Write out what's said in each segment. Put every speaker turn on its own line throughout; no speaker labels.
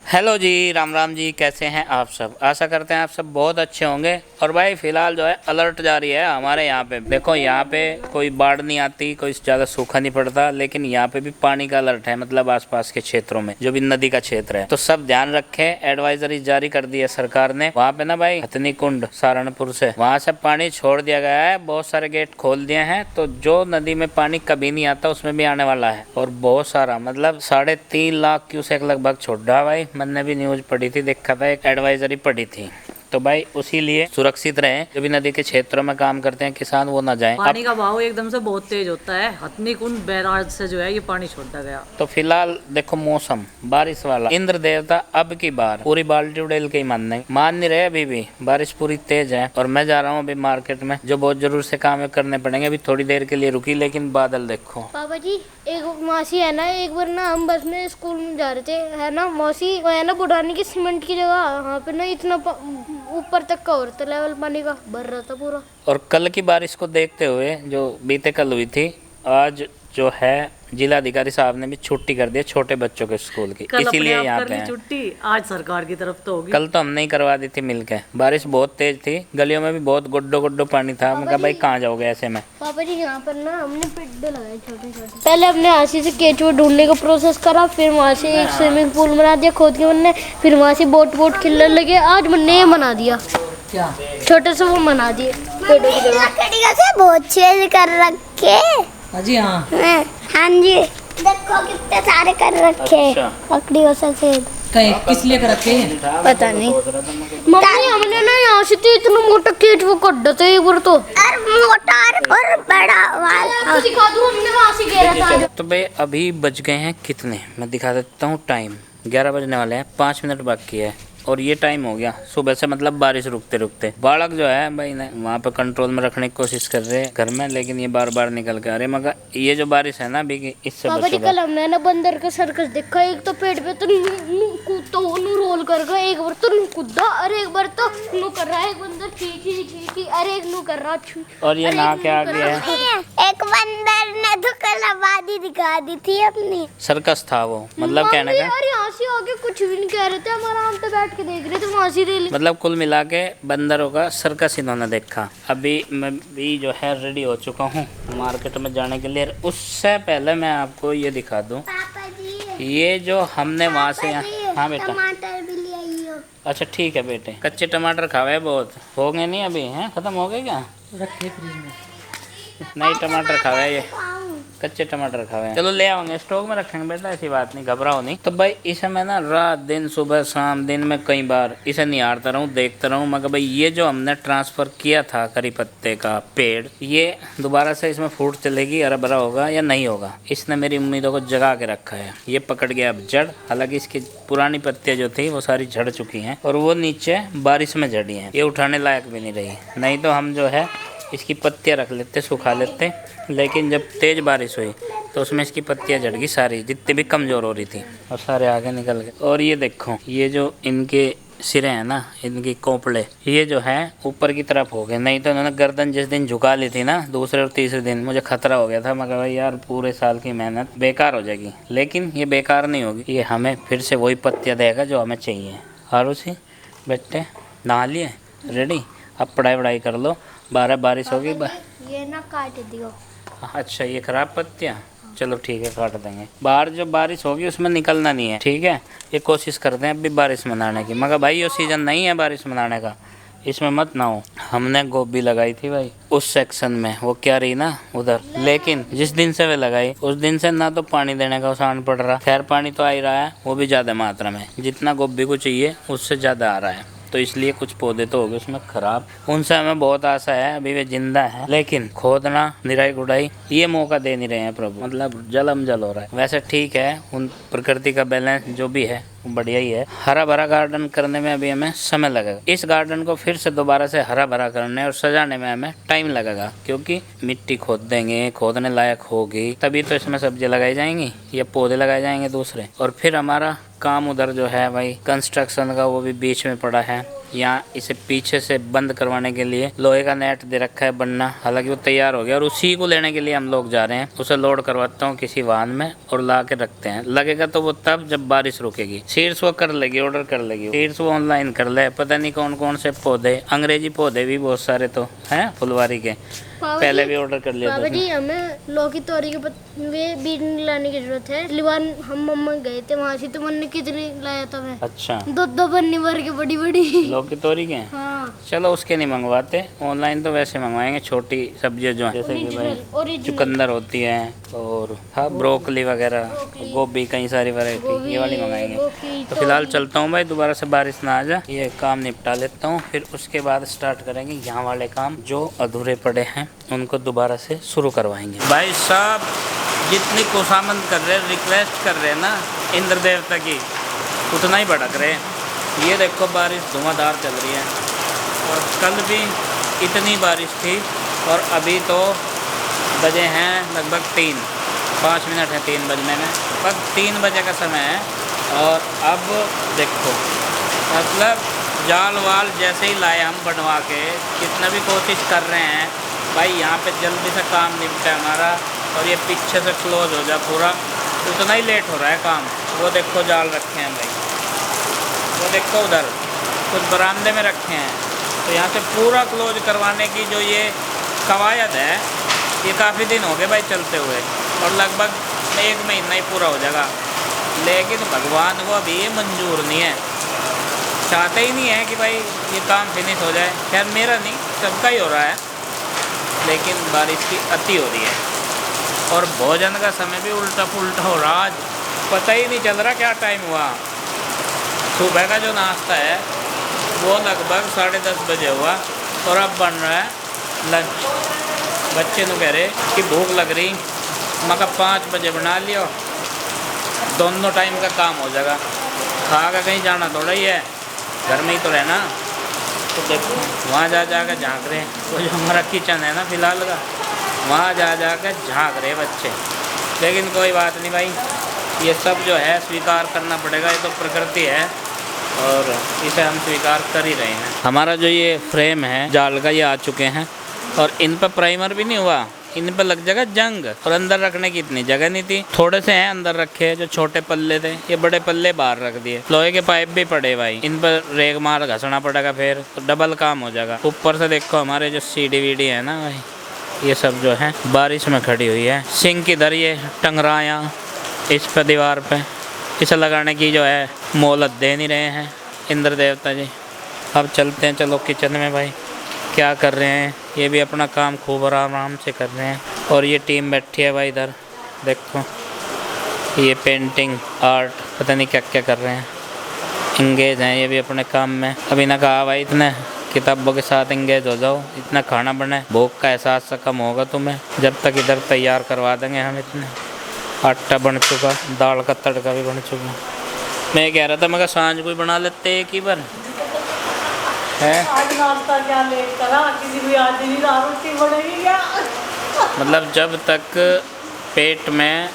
Hello जी, राम राम जी। कैसे हैं आप सब? आशा करते हैं आप सब बहुत अच्छे होंगे। और भाई फिलहाल जो है अलर्ट जारी है हमारे यहाँ पे। देखो यहाँ पे कोई बाढ़ नहीं आती, कोई ज़्यादा सूखा नहीं पड़ता, लेकिन यहाँ पे भी पानी का अलर्ट है। मतलब आसपास के क्षेत्रों में जो भी नदी का क्षेत्र है, तो सब ध्यान रखें। एडवाइजरी जारी कर दी है सरकार ने। वहाँ पे ना भाई हथनी कुंड सहारनपुर से वहाँ से पानी छोड़ दिया गया है। बहुत सारे गेट खोल दिए हैं, तो जो नदी में पानी कभी नहीं आता उसमें भी आने वाला है। और बहुत सारा मतलब 3.5 लाख क्यूसेक लगभग छोड़ रहा भाई। मैंने भी न्यूज पढ़ी थी, देखा था, एक एडवाइजरी पढ़ी थी। तो भाई उसी लिए सुरक्षित रहें। जो भी नदी के क्षेत्रों में काम करते हैं किसान, वो ना जाएं।
पानी का बहाव एकदम से बहुत तेज होता है। हथनी कुंड बैराज से जो है ये पानी छोड़ा गया।
तो फिलहाल देखो मौसम बारिश वाला। इंद्र देवता अब की बार पूरी बाल्टी उड़ेल के ही मान नहीं रहे। अभी भी बारिश पूरी तेज है। और मैं जा रहा हूँ अभी मार्केट में, जो बहुत जरूर से काम करने पड़ेंगे। अभी थोड़ी देर के लिए रुकी, लेकिन बादल देखो।
पापा जी, एक मौसी है ना, एक बार ना हम बस में स्कूल में जा रहे थे, है ना मौसी, वो है ना बुढ़ानी की सीमेंट की जगह, वहाँ पे ना इतना ऊपर तक का और लेवल पानी का भर रहा था पूरा।
और कल की बारिश को देखते हुए, जो बीते कल हुई थी, आज जो है जिलाधिकारी साहब ने भी छुट्टी कर दी छोटे बच्चों के स्कूल की, इसीलिए यहाँ पे
छुट्टी आज सरकार की तरफ तो होगी।
कल तो हमने ही करवा दी थी मिलके। बारिश बहुत तेज थी, गलियों में भी बहुत गुड्डो गुड्डो पानी था। मैं कहा भाई कहाँ जाओगे ऐसे में।
पापा जी यहाँ पर ना हमने पेड़ लगाए छोटे छोटे। पहले हमने आसी से केचुआ ढूंढने का प्रोसेस करा, फिर वहाँ से एक स्विमिंग पूल बना दिया खोद के हमने, फिर वहाँ से बोट खिलने लगे। आज मैंने ये बना दिया,
क्या
छोटे से वो बना दिए पेड़ों की जगह।
लकड़ियों से बहुत चेंज कर रखे।
जी हाँ
हाँ जी, देखो कितने सारे कर रखे लकड़ियों से छेद।
कहीं किस लिए कर रखे हैं
पता नहीं मम्मी, हमने ना यहाँ से तो इतना मोटा केचुआ कड्डा था एक बार तो।
और मोटा और बड़ा वाला
सिखा दूँ, हमने वहाँ से घेरा था।
तो भाई अभी बज गए हैं कितने, मैं दिखा देता हूँ टाइम। 11 बजने वाले हैं, 5 मिनट बाकी है। और ये टाइम हो गया सुबह से, मतलब बारिश रुकते रुकते। बालक जो है भाई ने वहाँ पे कंट्रोल में रखने की कोशिश कर रहे हैं घर में, लेकिन ये बार बार निकल के आ रहे। मगर ये जो बारिश है ना अभी, इससे
पापा जी कल हमने ना बंदर का सर्कस देखा। एक तो पेड़ पे तो कूदता नू रोल कर गया, एक बार तो नू कूदा, अरे एक बार तो नू कर रहा है एक बंदर खींची, अरे एक नू कर रहा छू।
और ये ना के आ गया है।
एक बंदर ने तो कल आबादी दिखा दी थी अपनी।
सर्कस था वो, मतलब कहने का
यार यहाँ से आगे कुछ भी नहीं कह रहे थे, हम आराम से बैठ के देख रहे थे वहाँ से रेली।
मतलब कुल मिला के बंदरों का सर्कस इन्होंने देखा। अभी मैं भी जो है रेडी हो चुका हूँ मार्केट में जाने के लिए। उससे पहले मैं आपको ये दिखा दूँ,
पापा जी
ये जो हमने वहाँ से हाँ बेटा,
टमाटर भी ले आइयो।
अच्छा ठीक है बेटे। कच्चे टमाटर खावे बहुत हो गए नहीं अभी, हैं खत्म हो गए क्या?
रखे फ्रिज में।
नहीं टमाटर खावे, ये कच्चे टमाटर खावे। चलो ले आओगे, स्टॉक में रखेंगे बेटा, ऐसी बात नहीं, घबराओ नहीं। तो भाई इसे मैं ना रात दिन सुबह शाम दिन में कई बार इसे निहारता रहूँ, देखता रहूँ। मगर भाई ये जो हमने ट्रांसफ़र किया था करी पत्ते का पेड़, ये दोबारा से इसमें फूट चलेगी, हरा भरा होगा या नहीं होगा, इसने मेरी उम्मीदों को जगा के रखा है। ये पकड़ गया अब जड़। हालांकि इसकी पुरानी पत्तियाँ जो थी वो सारी झड़ चुकी हैं, और वो नीचे बारिश में झड़ी हैं, ये उठाने लायक भी नहीं रही। नहीं तो हम जो है इसकी पत्तियाँ रख लेते, सुखा लेते, लेकिन जब तेज़ बारिश हुई तो उसमें इसकी पत्तियाँ झड़ गई सारी, जितनी भी कमज़ोर हो रही थी, और सारे आगे निकल गए। और ये देखो, ये जो इनके सिरे हैं ना, इनकी कोपड़े, ये जो है ऊपर की तरफ हो गए। नहीं तो इन्होंने गर्दन जिस दिन झुका ली थी ना, दूसरे और तीसरे दिन मुझे खतरा हो गया था। मगर भाई यार पूरे साल की मेहनत बेकार हो जाएगी। लेकिन ये बेकार नहीं होगी, ये हमें फिर से वही पत्तियाँ देगा जो हमें चाहिए। आरुषि बेटे नहा लिए, रेडी, अब पढ़ाई कर लो, 12 बारिश होगी।
ये ना काट दियो।
अच्छा ये खराब पत्तियाँ, चलो ठीक है काट देंगे। बाहर जो बारिश होगी उसमें निकलना नहीं है, ठीक है। ये कोशिश करते हैं अभी बारिश मनाने की। मगर भाई ये सीज़न नहीं है बारिश मनाने का, इसमें मत ना हो। हमने गोभी लगाई थी भाई उस सेक्शन में, वो क्या रही ना उधर, लेकिन जिस दिन से वे लगाई उस दिन से ना तो पानी देने का आसान पड़ रहा। खैर पानी तो आ ही रहा है, वो भी ज़्यादा मात्रा में, जितना गोभी को चाहिए उससे ज़्यादा आ रहा है। तो इसलिए कुछ पौधे तो हो गए उसमें खराब। उनसे हमें बहुत आशा है, अभी वे जिंदा है, लेकिन खोदना निराई गुड़ाई ये मौका दे नहीं रहे हैं प्रभु। मतलब जलम जल हो रहा है। वैसे ठीक है, उन प्रकृति का बैलेंस जो भी है बढ़िया ही है। हरा भरा गार्डन करने में अभी हमें समय लगेगा। इस गार्डन को फिर से दोबारा से हरा भरा करने और सजाने में हमें टाइम लगेगा, क्योंकि मिट्टी खोद देंगे, खोदने लायक होगी तभी तो इसमें सब्जी लगाई जाएंगी या पौधे लगाए जाएंगे दूसरे। और फिर हमारा काम उधर जो है भाई कंस्ट्रक्शन का, वो भी बीच में पड़ा है। यहाँ इसे पीछे से बंद करवाने के लिए लोहे का नेट दे रखा है बनना। हालांकि वो तैयार हो गया और उसी को लेने के लिए हम लोग जा रहे हैं। उसे लोड करवाता हूँ किसी वाहन में और ला के रखते हैं। लगेगा तो वो तब जब बारिश रुकेगी। सीड्स वो कर लेगी, ऑर्डर कर लेगी। सीड्स वो ऑनलाइन कर ले। पता नहीं कौन कौन से पौधे, अंग्रेजी पौधे भी बहुत सारे तो हैं फुलवारी के, पहले भी ऑर्डर कर लिया था।
बाबा जी हमें लौकी तोरी के वे बीज लाने की जरूरत है। पिछली बार हम मम्मा गए थे वहाँ से, तो मैंने कितनी लाया था मैं,
अच्छा
2 बन्नी भर के बड़ी बड़ी।
लौकी तोरी के?
हाँ
चलो उसके नहीं मंगवाते, ऑनलाइन तो वैसे मंगवाएंगे छोटी सब्जियां जो हैं, जैसे कि भाई चुकंदर होती है और हाँ ब्रोकली वगैरह, गोभी, कई सारी वैरायटी, ये वाली मंगाएंगे। तो फिलहाल चलता हूँ भाई, दोबारा से बारिश ना आ जाए। ये काम निपटा लेता हूँ, फिर उसके बाद स्टार्ट करेंगे यहाँ वाले काम जो अधूरे पड़े हैं, उनको दोबारा से शुरू करवाएंगे। भाई साहब जितनी खुशामद कर रहे हैं, रिक्वेस्ट कर रहे हैं ना इंद्र देवता की, उतना ही भड़क रहे हैं। ये देखो बारिश धुआंधार चल रही है और कल भी इतनी बारिश थी और अभी तो बजे हैं लगभग 5 मिनट है 3 बजने में, लगभग 3 बजे का समय है। और अब देखो मतलब जाल वाल जैसे ही लाए हम बनवा के, कितना भी कोशिश कर रहे हैं भाई यहाँ पे जल्दी से काम निपटे हमारा और ये पीछे से क्लोज हो जाए पूरा, उतना ही लेट हो रहा है काम। वो देखो जाल रखे हैं भाई, वो देखो उधर कुछ बरामदे में रखे हैं, तो यहाँ से पूरा क्लोज करवाने की जो ये कवायद है, ये काफ़ी दिन हो गए भाई चलते हुए और लगभग 1 महीना ही पूरा हो जाएगा। लेकिन भगवान को अभी ये मंजूर नहीं है, चाहते ही नहीं है कि भाई ये काम फिनिश हो जाए। खैर मेरा नहीं, सबका ही हो रहा है, लेकिन बारिश की अति हो रही है और भोजन का समय भी उल्टा पुल्टा हो रहा। आज पता ही नहीं चल रहा क्या टाइम हुआ। सुबह का जो नाश्ता है वो लगभग 10:30 बजे हुआ और अब बन रहा है लंच। बच्चे तो कह रहे कि भूख लग रही, मैं कहा 5 बजे बना लियो, दोनों टाइम का काम हो जाएगा। खा कर कहीं जाना थोड़ा ही है, घर में ही तो रहना। तो देखो वहाँ जा कर झाँक रहे हैं, वो जो हमारा किचन है ना फिलहाल का, वहाँ जा कर झाँक रहे बच्चे। लेकिन कोई बात नहीं भाई, ये सब जो है स्वीकार करना पड़ेगा, ये तो प्रकृति है और इसे हम स्वीकार कर ही रहे हैं। हमारा जो ये फ्रेम है जाल का, ये आ चुके हैं और इन पर प्राइमर भी नहीं हुआ, इन पर लग जाएगा जंग और अंदर रखने की इतनी जगह नहीं थी। थोड़े से हैं अंदर रखे, जो छोटे पल्ले थे, ये बड़े पल्ले बाहर रख दिए। लोहे के पाइप भी पड़े भाई, इन पर रेग मार घसना पड़ेगा, फिर तो डबल काम हो जाएगा। ऊपर से देखो हमारे जो सीढ़ी वीडी है ना भाई, ये सब जो है बारिश में खड़ी हुई है। सिंक इधर ये टंगराया इस पर दीवार पे, इसे लगाने की जो है मोहलत दे नहीं रहे हैं इंद्र देवता जी। अब चलते हैं, चलो किचन में भाई क्या कर रहे हैं, ये भी अपना काम खूब आराम से कर रहे हैं। और ये टीम बैठी है भाई इधर, देखो ये पेंटिंग आर्ट पता नहीं क्या क्या कर रहे हैं, इंगेज हैं ये भी अपने काम में। अभी ना कहा भाई इतने किताबों के साथ इंगेज हो जाओ, इतना खाना बने, भूख का एहसास सा कम होगा तुम्हें। जब तक इधर तैयार करवा देंगे हम। इतने आटा बन चुका, दाल का तड़का भी बन चुका। मैं कह रहा था मैं सांझ को बना लेते एक ही बार है।
आज नाश्ता क्या लेट करा, किसी भी आदमी की रोटी बनेगी क्या?
मतलब जब तक पेट में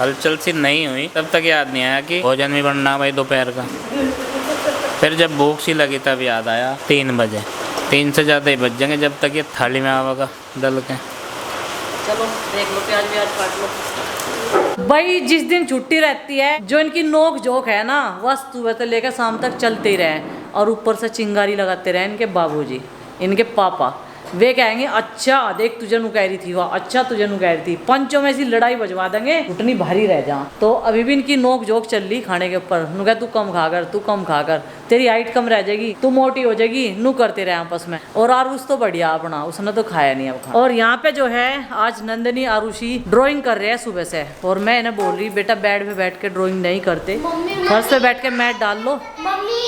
हलचल सी नहीं हुई तब तक याद नहीं आया कि भोजन भी बनना भाई दोपहर का। फिर जब भूख सी लगी तब याद आया 3 बजे, 3 से ज़्यादा ही बज जाएंगे जब तक ये थाली में आवेगा डल के।
चलो देख लो, प्याज व्याज काट लो भाई। जिस दिन छुट्टी रहती है, जो इनकी नोक झोंक है ना, वह सुबह से लेकर शाम तक चलते ही रहे और ऊपर से चिंगारी लगाते रहे इनके बाबूजी, इनके पापा। वे कहेंगे अच्छा देख तुझे नु कह रही थी, वाह अच्छा तुझे नु कह रही थी। पंचों में ऐसी लड़ाई बजवा देंगे, उतनी भारी रह जा। तो अभी भी इनकी नोक झोंक चल रही खाने के ऊपर। नु कह तू कम खा कर, तू कम खा कर, तेरी हाइट कम रह जाएगी, तू मोटी हो जाएगी, नू करते रहे आपस में। और आरुष तो बढ़िया अपना, उसने तो खाया नहीं अब। और यहाँ पे जो है आज नंदनी आरुषी ड्राइंग कर रहे हैं सुबह से, और मैं इन्हें बोल रही बेटा बेड पे बैठ के ड्राइंग नहीं करते, फर्श पे बैठ के मैट डाल लो।
मम्मी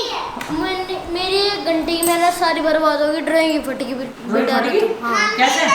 मेरी 1 घंटे की मेहनत सारी बर्बाद होगी, ड्राइंग ही फटेगी बेटा।
कैसे?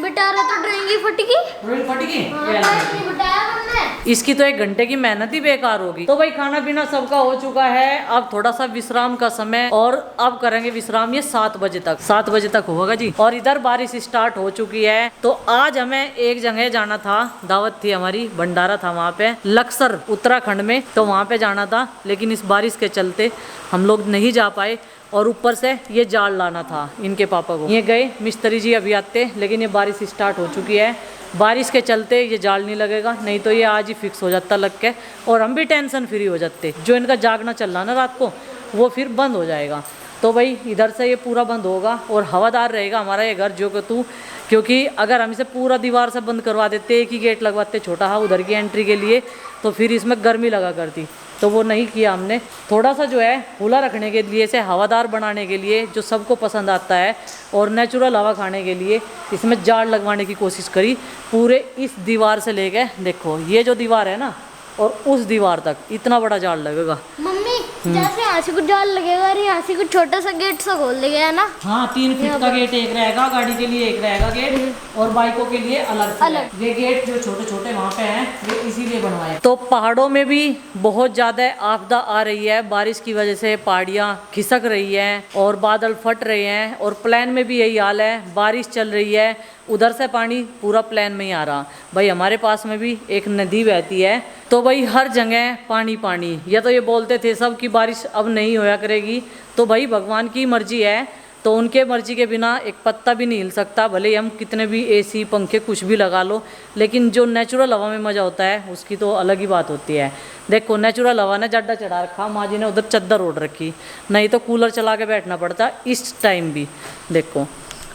बिटा रहा तो ड्राइंग ही फटेगी।
ड्राइंग फटेगी?
नहीं बिटाया हमने।
इसकी तो 1 घंटे की मेहनत ही बेकार होगी। तो भाई खाना पीना सबका हो चुका है, अब थोड़ा सा विश्राम का समय, और अब करेंगे विश्राम ये 7 बजे तक। 7 बजे तक होगा जी। और इधर बारिश स्टार्ट हो चुकी है। तो आज हमें एक जगह जाना था, दावत थी हमारी, भंडारा था वहाँ पे लक्सर उत्तराखंड में, तो वहाँ पे जाना था, लेकिन इस बारिश के चलते हम लोग नहीं जा पाए। और ऊपर से ये जाल लाना था इनके पापा को, ये गए मिस्त्री जी अभी आते, लेकिन ये बारिश स्टार्ट हो चुकी है। बारिश के चलते ये जाल नहीं लगेगा, नहीं तो ये आज ही फिक्स हो जाता लग के, और हम भी टेंशन फ्री हो जाते। जो इनका जागना चल रहा ना रात को, वो फिर बंद हो जाएगा। तो भाई इधर से ये पूरा बंद होगा और हवादार रहेगा हमारा ये घर जो कि तू, क्योंकि अगर हम इसे पूरा दीवार से बंद करवा देते, एक ही गेट लगवाते छोटा हाँ उधर की एंट्री के लिए, तो फिर इसमें गर्मी लगा करती। तो वो नहीं किया हमने। थोड़ा सा जो है खुला रखने के लिए, इसे हवादार बनाने के लिए, जो सबको पसंद आता है, और नेचुरल हवा खाने के लिए इसमें जाल लगवाने की कोशिश करी। पूरे इस दीवार से लेके देखो, ये जो दीवार है ना, और उस दीवार तक इतना बड़ा जाल लगेगा।
मम्मी जैसे यहाँ से कुछ जाल लगेगा और यहाँ से कुछ छोटा सा गेट सा खोल देगा, है ना?
हाँ, 3 फीट का गेट एक रहेगा, गाड़ी के लिए एक रहेगा गेट, और बाइकों के लिए अलग से
अलग।
ये गेट जो छोटे छोटे वहाँ पे हैं, ये इसीलिए बनवाए। तो पहाड़ों में भी बहुत ज़्यादा आपदा आ रही है, बारिश की वजह से पहाड़ियाँ खिसक रही हैं और बादल फट रहे हैं, और प्लेन में भी यही हाल है, बारिश चल रही है, उधर से पानी पूरा प्लेन में ही आ रहा। भाई हमारे पास में भी एक नदी बहती है, तो भाई हर जगह पानी पानी। या तो ये बोलते थे सब कि बारिश अब नहीं होया करेगी, तो भाई भगवान की मर्जी है, तो उनके मर्जी के बिना एक पत्ता भी नहीं हिल सकता, भले ही हम कितने भी एसी पंखे कुछ भी लगा लो, लेकिन जो नेचुरल हवा में मज़ा होता है उसकी तो अलग ही बात होती है। देखो नेचुरल हवा ने जड्डा चढ़ा रखा, माँ जी ने उधर चद्दर ओढ़ रखी, नहीं तो कूलर चला के बैठना पड़ता। इस टाइम भी देखो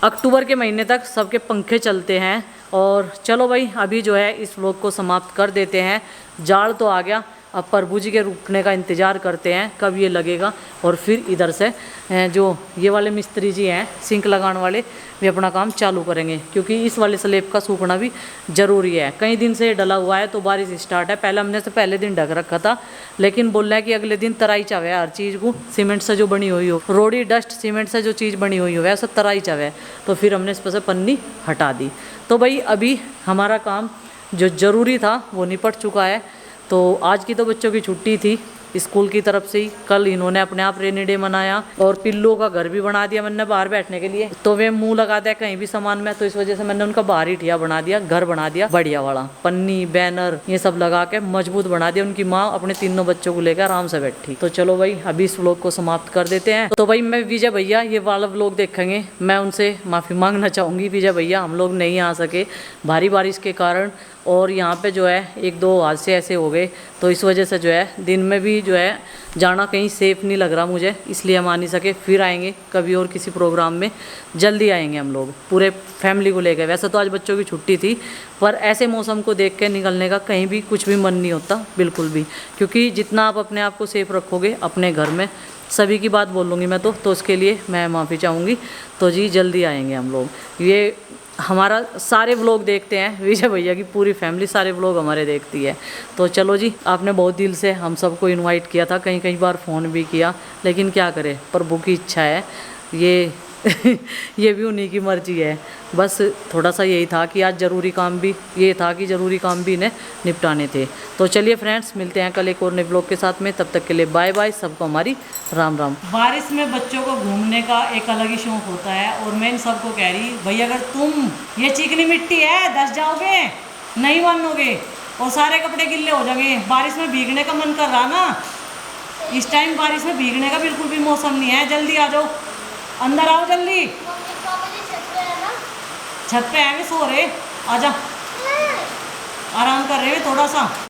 अक्टूबर के महीने तक सबके पंखे चलते हैं। और चलो भाई अभी जो है इस व्लॉग को समाप्त कर देते हैं। जाल तो आ गया, अब प्रभु जी के रुकने का इंतज़ार करते हैं कब ये लगेगा, और फिर इधर से जो ये वाले मिस्त्री जी हैं सिंक लगाने वाले, वे अपना काम चालू करेंगे, क्योंकि इस वाले स्लेब का सूखना भी ज़रूरी है। कई दिन से डला हुआ है, तो बारिश स्टार्ट है। पहले हमने से पहले दिन ढक रखा था, लेकिन बोल रहा है कि अगले दिन तराई चावे हर चीज़ को, सीमेंट से जो बनी हुई हो, रोडी डस्ट सीमेंट से जो चीज़ बनी हुई हो वैसे तराई चावे, तो फिर हमने इस पर से पन्नी हटा दी। तो भाई अभी हमारा काम जो ज़रूरी था वो निपट चुका है। तो आज की तो बच्चों की छुट्टी थी स्कूल की तरफ से ही। कल इन्होंने अपने आप रेनी डे मनाया, और पिल्लों का घर भी बना दिया मैंने बाहर बैठने के लिए, तो वे मुंह लगाते हैं कहीं भी सामान में, तो इस वजह से मैंने उनका बाहर ही ठिया बना दिया, घर बना दिया बढ़िया वाला, पन्नी बैनर ये सब लगा के मजबूत बना दिया। उनकी माँ अपने तीनों बच्चों को लेकर आराम से बैठी। तो चलो भाई अभी इस व्लॉग को समाप्त कर देते हैं। तो भाई मैं विजय भैया ये वाला व्लॉग देखेंगे, मैं उनसे माफ़ी मांगना चाहूँगी। विजय भैया हम लोग नहीं आ सके भारी बारिश के कारण, और यहाँ पे जो है 1-2 हादसे ऐसे हो गए, तो इस वजह से जो है दिन में भी जो है जाना कहीं सेफ़ नहीं लग रहा मुझे, इसलिए हम आ नहीं सके। फिर आएंगे कभी और किसी प्रोग्राम में, जल्दी आएंगे हम लोग पूरे फैमिली को लेकर। वैसे तो आज बच्चों की छुट्टी थी, पर ऐसे मौसम को देख के निकलने का कहीं भी कुछ भी मन नहीं होता बिल्कुल भी, क्योंकि जितना आप अपने आप को सेफ़ रखोगे अपने घर में, सभी की बात बोल लूँगी मैं तो उसके लिए मैं माफ़ी चाहूँगी। तो जी जल्दी आएंगे हम लोग। ये हमारा सारे व्लॉग देखते हैं, विजय भैया की पूरी फैमिली सारे व्लॉग हमारे देखती है। तो चलो जी, आपने बहुत दिल से हम सबको इनवाइट किया था, कई बार फ़ोन भी किया, लेकिन क्या करें, प्रभु की इच्छा है ये ये भी उन्हीं की मर्जी है। बस थोड़ा सा यही था कि आज ज़रूरी काम भी इन्हें निपटाने थे। तो चलिए फ्रेंड्स, मिलते हैं कल एक और नए ब्लॉग के साथ में। तब तक के लिए बाय बाय, सबको हमारी राम राम। बारिश में बच्चों को घूमने का एक अलग ही शौक होता है, और मैं इन सबको कह रही भाई अगर तुम ये चिकनी मिट्टी है धस जाओगे, नहीं मानोगे, और सारे कपड़े गिल्ले हो जाएंगे। बारिश में भीगने का मन कर रहा ना, इस टाइम बारिश में भीगने का बिल्कुल भी मौसम नहीं है। जल्दी आ जाओ, अंदर आओ जल्दी। छत पे आएंगे, सो रहे, आजा, आराम कर रहे हैं थोड़ा सा।